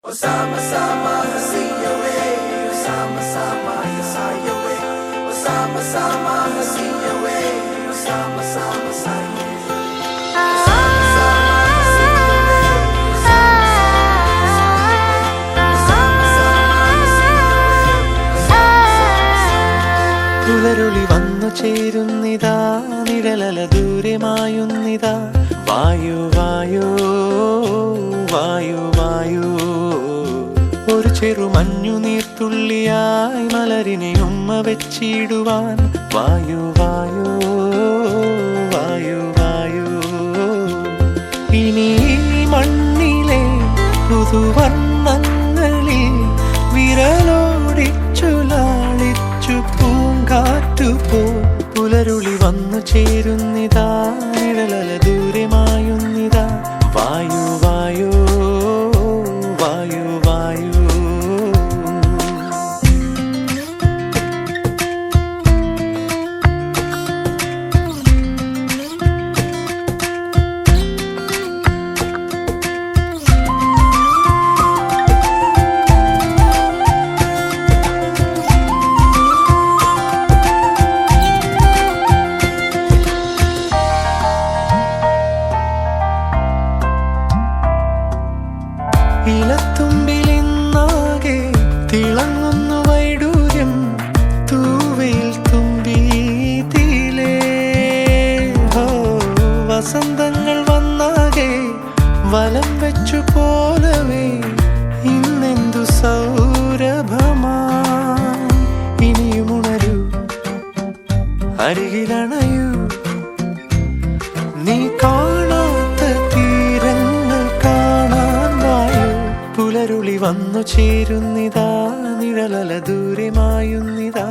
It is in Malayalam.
Sama-sama hasiyawe, sama-sama yasayawe, sama-sama hasiyawe, sama-sama sayawe. പുലരുളി വന്നു ചേരുന്നിതാ, നിഴലല ദൂരമായുന്നിതാ. വായു വായു വായു വായു, ഒരു ചെറു മഞ്ഞു നീർത്തുള്ളിയായി മലരിനെ ഉമ്മ വെച്ചിടുവാൻ. വായു വായു വായു വായു, ഇനി മണ്ണിലെ പുതുവർണ്ണങ്ങളിൽ വിരലോടിച്ചു ലാളിച്ചു പൂങ്കാറ്റുപോ. പുലരുളി വന്നു ചേരുന്നിതാ, നിഴലല ദൂരമായുന്നിതാ. വായു വായു വായു വായു. ഇലത്തുമ്പിലിന്നാകെ തിളങ്ങുന്നു വൈഡൂര്യം, തൂവയിൽ തുമ്പി തീലേ. വസന്തങ്ങൾ വന്നാകെ വലം വെച്ചു പോലവേ, ഇന്നെന്തു സൗരഭമാ. ഇനിയുമുണരൂ, അരികിലണയൂ, നീ കാണാത്ത തീരങ്ങൾ കാണാൻ വായു. പുലരുളി വന്നു ചേരുന്നിതാ, നിഴലല ദൂരമായുന്നിതാ.